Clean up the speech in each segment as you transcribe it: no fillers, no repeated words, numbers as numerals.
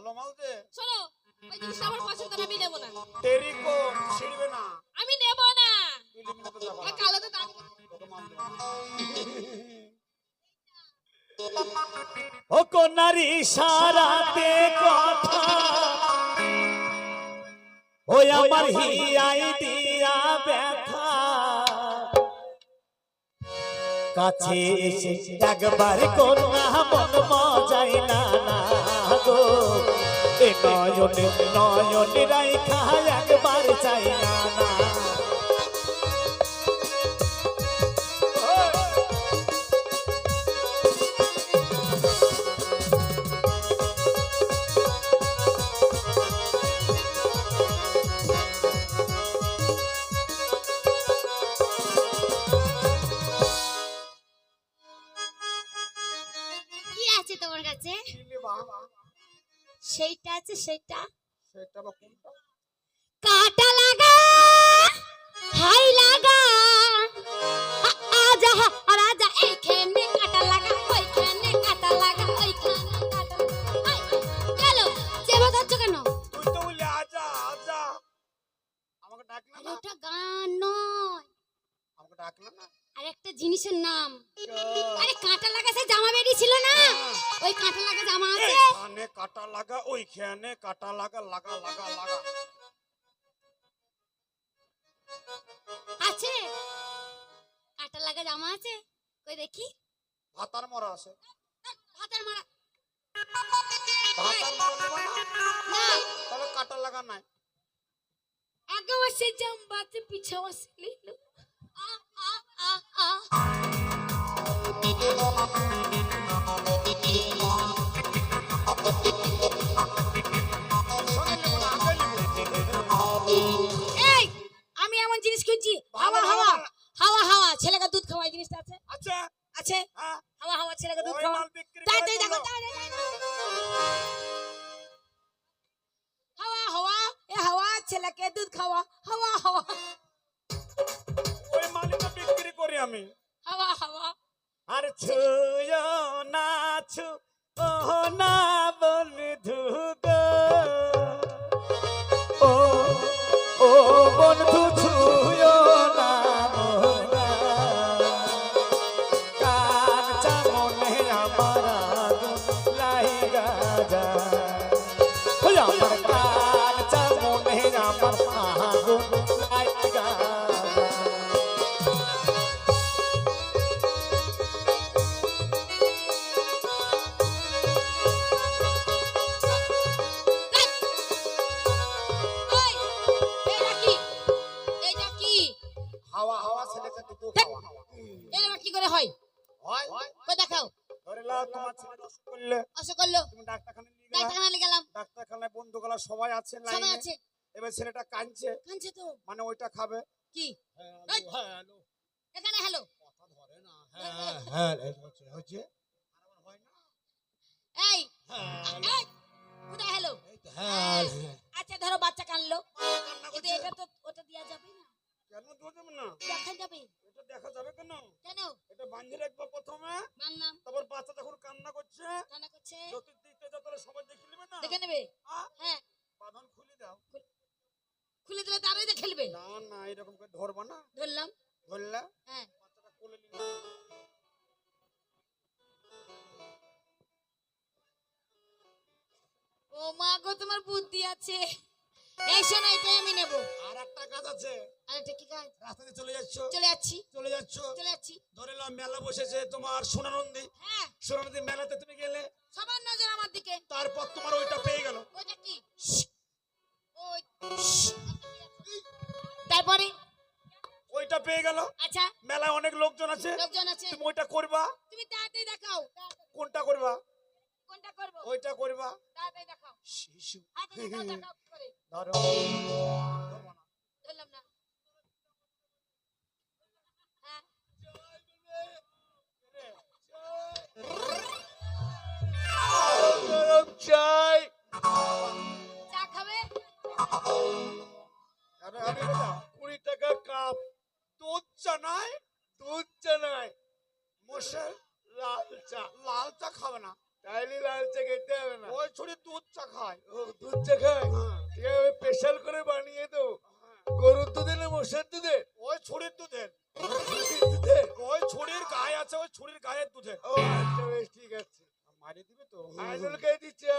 ভালো মাল দে। শোনো, ওই জিনিসটা আমার পছন্দ না, আমি নেব না। টেরিকট ছিড়বে না। আমি নেব না। তুই লিখে তো যাবা। ওই কালো তো দাম। তোকে মাল দে। ও কন্যার ইশারাতে কথা ওই আমার হিয়াই দিয়া ব্যথা কাছে এসে একবার কন্যা মন মজাই না না গো এ নয়নে নয়নে রাইখা একবার চাই না না কি আছে তোমার কাছে? কি নেবা? সেইটা আছে, সেইটা। সেটা বা কোনটা? কাটা লাগা, হাই লাগা, আজা আর আজা, এইখানে কাটা লাগা, ওইখানে কাটা লাগা, ওইখানে কাটা লাগা। গেল চেবা যাচ্ছ কেন? তুই তো বললি আজা আজা। আমাকে ডাকলা আরে না। ওটা গান নয়, আমাকে ডাকলা না। আর একটা জিনিসের নাম। আরে কাটা লাগা, সে জামা বেরিয়েছিল না, ওই কাটা লাগা জামা আছে। এইখানে কাটা লাগা, ওইখানে কাটা লাগা, লাগা লাগা লাগা। আছে, কাটা লাগা জামা আছে, কই দেখি। ভাতার মরা আছে। হাতের মারা ভাতার মরা নেবা না? না, তাহলে কাটা লাগা নাই। আগে বসে জামবাতে পিছে বসলি। আ আ আ আ সঙ্গে নেবো না, আগে নেবো। এই আমি এমন জিনিস খুঁজছি, হাওয়া হাওয়া হাওয়া হাওয়া, ছেলেকে দুধ খাওয়াই জিনিসটা আছে। আচ্ছা। আছে হ্যাঁ। হাওয়া হাওয়া, ছেলেকে দুধ ওই খাওয়া। মাল বিক্রি করে তাড়াতাড়ি দেখো, দিলো। হাওয়া হাওয়া, এ হাওয়া, ছেলেকে দুধ খাওয়া, হাওয়া হাওয়া, ওই মালই তো বিক্রি করি আমি। হাওয়া হাওয়া। আর ছুঁয়ো না ছু ও না বন্ধু গো ও ও বন্ধু ছুঁয়ো না মোরা কাঁচা মনে আমার আগুন লাইগা যায় ওই আমার কাঁচা মনে আমার আগুন লাইগা যায় এই এটা কি? এটা কি? হাওয়া হাওয়া ছেলেকে দুটো হাওয়া হাওয়া। এটা কি করে হয়? হয় কই দেখাও। ধরে লাও তোমার ছেলে অসুখ করলে অসুখ করলো, তুমি ডাক্তারখানায় নিয়ে গেলা। ডাক্তারখানা নিয়ে গেলাম, ডাক্তারখানায় বন্ধুগুলা সবাই আছে সবাই লাইনে। আছে। এবার ছেলেটা কাঁদছে, কাঁদছে তো। মানে ওইটা খাবে। কি? Hello, hello. এখানে হ্যালো। কথা ধরে না। হ্যাঁ হ্যাঁ এই হচ্ছে হচ্ছে। আর আমার হয় না। এই হ্যালো। এই, কোথায় হ্যালো? এই তো হ্যালো। আচ্ছা ধরো বাচ্চা কানলো, কান্না কিন্তু করছে। এটা তো ওটা দেয়া যাবে না, কেন দেওয়া যাবে না? দেখা যাবে। এটা দেখা যাবে কেন? কেন? এটা বাঁধে রাখবো প্রথমে, মানলাম, তারপর বাচ্চা যখন কান্না করছে কান্না করছে, চতুর্দিকটা যতটা সবাই দেখে নেবে না। দেখে নেবে। আ? হ্যাঁ, বাঁধন খুলে দাও। খুলে দিলে তারই তো খেলবে। না না এরকম করে ধরবা না। ধরলাম, ধরলা হ্যাঁ। বাচ্চাটা কোলে নিলে। ও মা গো, তোমার বুদ্ধি আছে। এই শোনো, এটাই আমি নেব। আর একটা কাজ আছে। আর এটা কি কাজ? রাস্তা দিয়ে চলে যাচ্ছ, চলে যাচ্ছি, চলে যাচ্ছ, চলে যাচ্ছি। ধরে নাও মেলা বসেছে তোমার সোনানন্দী। হ্যাঁ, সোনানন্দী মেলাতে তুমি গেলে, সবার নজর আমার দিকে। তারপর তোমার ওইটা পেয়ে গেল। ওইটা কি? ওই তারপরে ওইটা পেয়ে গেল। আচ্ছা, মেলায় অনেক লোকজন আছে, লোকজন আছে, তুমি ওইটা করবা। তুমি তাড়াতাড়ি দেখাও। কোনটা করবা? কোনটা করবো? ওইটা করবা। তাড়াতাড়ি দেখাও। শিশু হাতে দেখাও, দেখাও কি করে। ধরো। ধরলাম না। হ্যাঁ, চাই। চা খাবে? আরে আরে বেটা 20 টাকা কাপ দুধ চা নাই, দুধ চা নাই। মোশে লাল চা, লাল চা খাবে না। তাইলে লাল চা খেতে হবে না। ওই ছুরি ছুরি দুধ চা খায়। ও দুধ চা খায়? ঠিক আছে, স্পেশাল করে বানিয়ে দাও। গরুর দুধে না মোষের দুধে? ওই ছুরির দুধের। দুধে? ওই ছুরির গায়ে আছে, ওই ছুরির গায়ের দুধে। ও আচ্ছা, বেশ ঠিক আছে। মারিয়ে দিবে তো। আইনুল কে দিচ্ছে?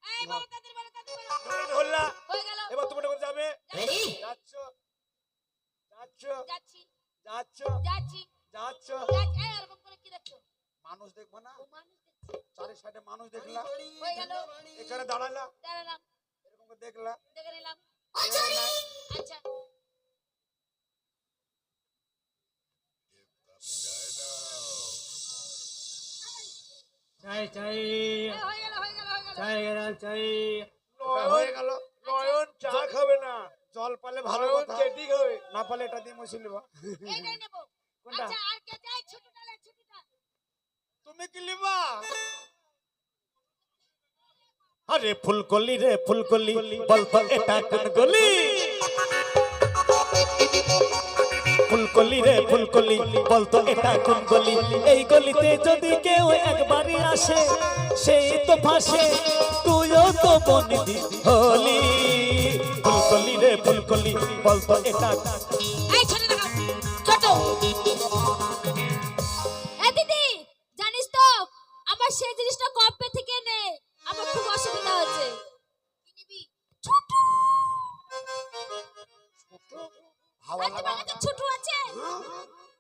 এই বলো তাদের বলো তাদের বলো। ধরলা। হয়ে গেল। এবার তুমি এটা করে যাবে। যাচ্ছি যাচ্ছ যাচ্ছ যাচ্ছি যাচ্ছ যাচ্ছি যাচ্ছ। যাচ্ছি। এই এরকম করে কি দেখছো? মানুষ দেখবো না, ও মানুষ দেখছি। চারি সাইডে মানুষ দেখলা, হয়ে গেল। এখানে দাঁড়ালা, দাঁড়ালাম, এরকম করে দেখলা। দেখে নিলাম। কেউ নাই। আচ্ছা চাই চাই এই হয়ে গেল হয়ে গেল হয়ে গেল। চাই গেলাম চাই। ওটা হয়ে গেল। নয়ন চা খাবে না, জল পালে ভালো নয়ন কথা, চেটি খাবে। না পালে এটা দিয়ে মুছে নিবা। এইটাই নেব। কোনটা? আচ্ছা আর কে চাই? ছোটটা লে ছোটটা। তুমি কি লিবা? আরে ফুলকলি রে ফুলকলি, বল তো এটা কোন গলি? ফুলকলি রে ফুলকলি, বল তো এটা কোন গলি? এই গলিতে যদি কেউ একবারই আসে, সেই তো ফাঁসে, তুইও তো বন্দি হলি। ফুলকলি রে ফুলকলি, বল তো এটা। এই ছোট দেখাও ছোট। এ দিদি জানিস তো আমার সেই জিনিসটা কবে থেকে নে, আমার খুব অসুবিধা হচ্ছে। কি নিবি? ছোট। ছোট হাওয়া আচ্ছা লাগা। মানে ছোট আছে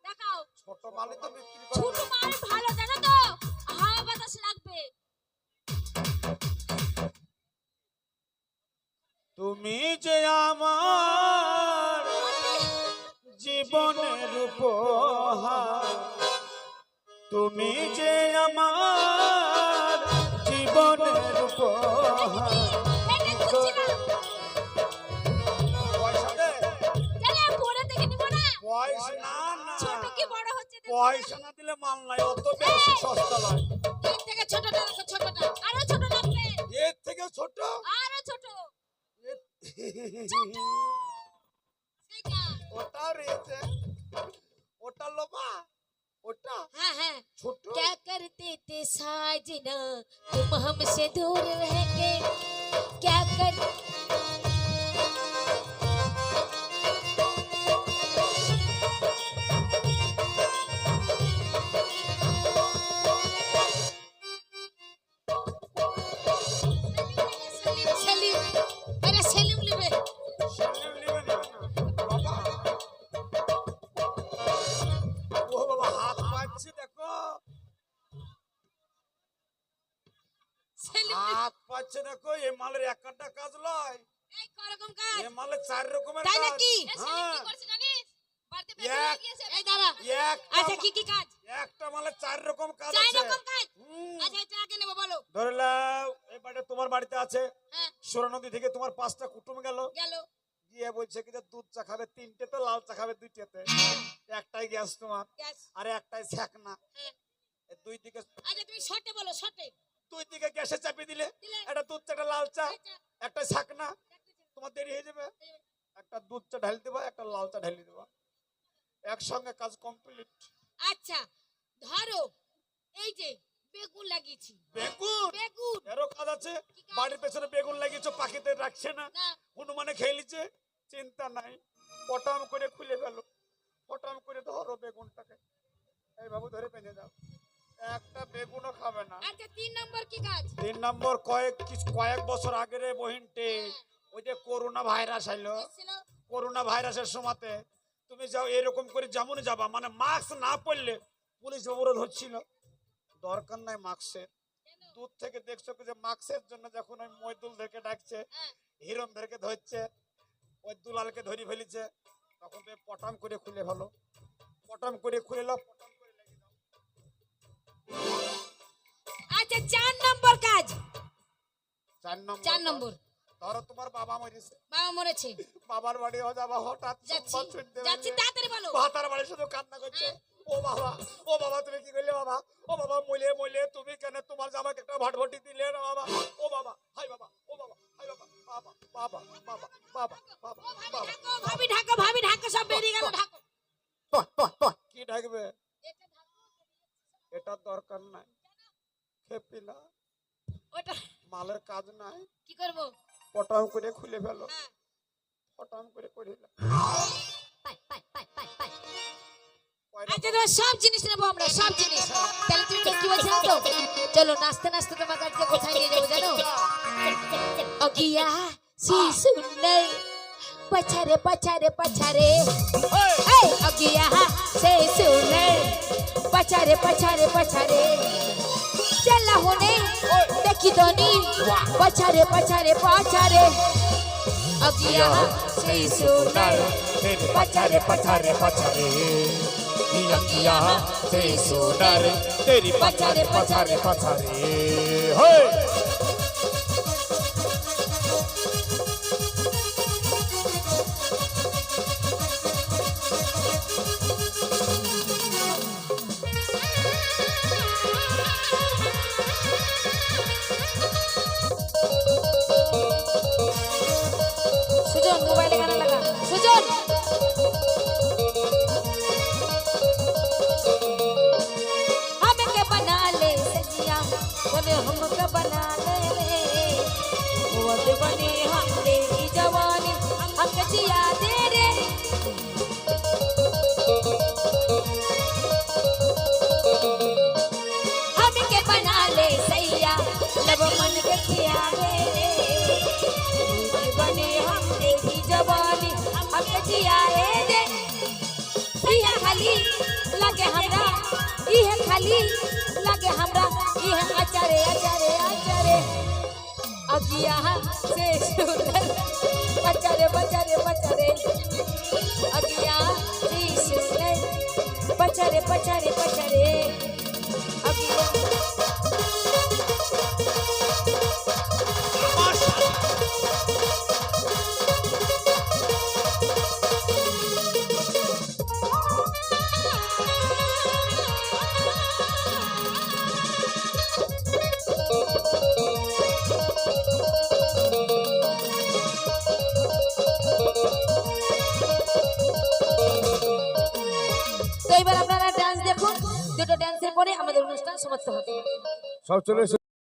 দেখাও। ছোট মালে তো বিক্রি ছোট করে। মাল ভালো জানো তো, হাওয়া বাতাস লাগবে। তুমি যে আমার জীবনের উপহার, তুমি যে আমার জীবনের উপহার। এটা খুঁজছিলাম। পয়সা দে। জানে পরে দেখে নিব না। পয়সা না না, ছোট কি বড় হচ্ছে দেখো। পয়সা না দিলে মাল নাই, অত বেশি সস্তা নয়। এর থেকে ছোটটা দেখো ছোটটা। আরো ছোট লাগবে। এর থেকে ছোট। আরো ছোট। সেইটা। ওটা রয়েছে, ওটা লোবা, ওটা हाँ हाँ ছোট। क्या करते थे साजना तुम हमसे दूर रह के क्या कर सलीम सलीम अरे सलीम लिबे সেলিম নেবে না। বাবা, ও বাবা হাত পাচ্ছে দেখো, सलीम হাত পাচ্ছে দেখো। এ মালের এক কাটা কাজ লয়, এই করকম কাজ এ মালের 4 রকমের তাই কাজ। নাকি হ্যাঁ। কি করছ জানিস বাড়িতে এক- পেছনে গিয়েছে এই দাঁড়া একটা আচ্ছা কি কি কাজ একটা মালের 4 রকম কাজ চাই আছে। রকম কাজ হুম। আচ্ছা এটা আগে নেব বলো ধরে নাও, এই বাড়িটা তোমার বাড়িতে আছে, হ্যাঁ সোরা নদী থেকে তোমার 5টা কুটুম গেল, গেল গিয়ে বলছে কি যে দুধ চা খাবে 3টে, তো লাল চা খাবে 2টেতে। একটাই গ্যাস তোমার, গ্যাস আর একটাই ছ্যাকনা। হ্যাঁ এই দুই দিকে, আচ্ছা তুমি শর্টে বলো শর্টে দুই দিকে গ্যাসে চাপিয়ে দিলে দিলে একটা দুধ চা, একটা লাল চা, আচ্ছা একটা ছ্যাকনা। তোমার দেরি হয়ে যাবে, একটা দুধ চা ঢালি দেবা, একটা লাল চা ঢালি দেবা, একসঙ্গে কাজ কমপ্লিট। আচ্ছা ধরো এই যে বেগুন লাগিয়েছি বেগুন, বেগুন এরও কাজ আছে। কি কাজ? বাড়ির পেছনে বেগুন লাগিয়েছো, পাখিতে রাখছে না, না হনুমানে খেয়ে নিচ্ছে, চিন্তা নাই, পটাম করে খুলে ফেলো, পটাম করে ধরো বেগুনটাকে, এই বাবু ধরে পেনে দাও, একটা বেগুনও খাবে না। আচ্ছা 3 নম্বর কি কাজ 3 নম্বর, কয়েক বছর আগের বহিনটে, ওই যে করোনা ভাইরাস আইলো, এসেছিল করোনা ভাইরাসের সময়তে তুমি যাও এরকম করে যেমন যাবা, মানে মাস্ক না পরলে পুলিশ অবরোধ হচ্ছিল। দরকার নাই মাস্কের, দূর থেকে দেখছো কি যে মাস্কের জন্য যখন ওই মইদুলদেরকে ডাকছে, হ্যাঁ হিরণদেরকে ধরছে, ওই দুলালকে ধরে ফেলেছে, তখন তুমি পটাম করে খুলে ফেলো, পটাম করে খুলে নাও, পটাম করে লেগে দাও। আচ্ছা 4 নম্বর কাজ 4 নম্বর, 4 নম্বর ধরো তোমার বাবা মরেছে, বাবা মরেছে বাবার বাড়ি যাবা, হঠাৎ যাচ্ছি সংবাদ শুনতে যাচ্ছি পেলে তাড়াতাড়ি বলো ভাতার বাড়ি শুধু কান্না করছে, ও বাবা, ও বাবা তুমি কি করলে বাবা, ও বাবা মলে মলে তুমি কেন তোমার জামাকে একটা ভটভটি দিলে না বাবা, ও বাবা, হাই বাবা, ও বাবা, হাই বাবা, বাবা বাবা বাবা বাবা বাবা ও ভাবি বাবা। ঢাকো ভাবি ঢাকো সব বেরিয়ে গেল ঢাকো কি ডাকবে? এটা ঢাকো এটা দরকার নাই, খেপি না, ওটা মালের কাজ নাই, কি করব? পটাম করে খুলে ফেলো, হ্যাঁ। পটাম করে করে দিলাম। পাই পাই পাই পাই পাই। কয়টা আচ্ছা তোমার সব জিনিস নেবো আমরা, সব জিনিস। তাহলে তুমি কি বলছো তো? চলো নাচতে নাচতে তোমাকে আজকে কোথায় নিয়ে যাবো জানো? অগিয়া সি সুন্দর पछारे पछारे पछारे ए अगिया से सुने पछारे पछारे पछारे चला होने देखी दोनी पछारे पछारे पछारे अगिया से सुने पछारे पछारे पछारे अखियां से सुनर तेरी पछारे पछारे पछारे हे सुजन मोबाइल गाना लगा सुजन हम के बना ले सजिया बोले हम के बना ले वो दे बने हम दे जवानी हम के जिया दे रे हम के बना ले सैया लब मन के खिया रे बने हम देखी जवानी हमें जिया दे इहे खाली लगे हमरा इहे खाली लगे हमरा इहे अचारे अचारे अचारे अगिया से सुंदर बचारे बचारे बचारे अगिया से सुंदर बचारे बचारे बचारे अगिया তো এবার আপনারা ডান্স দেখুন, দুটো ডান্সের পরে আমাদের অনুষ্ঠান সমাপ্ত হবে। সব চলে এসো।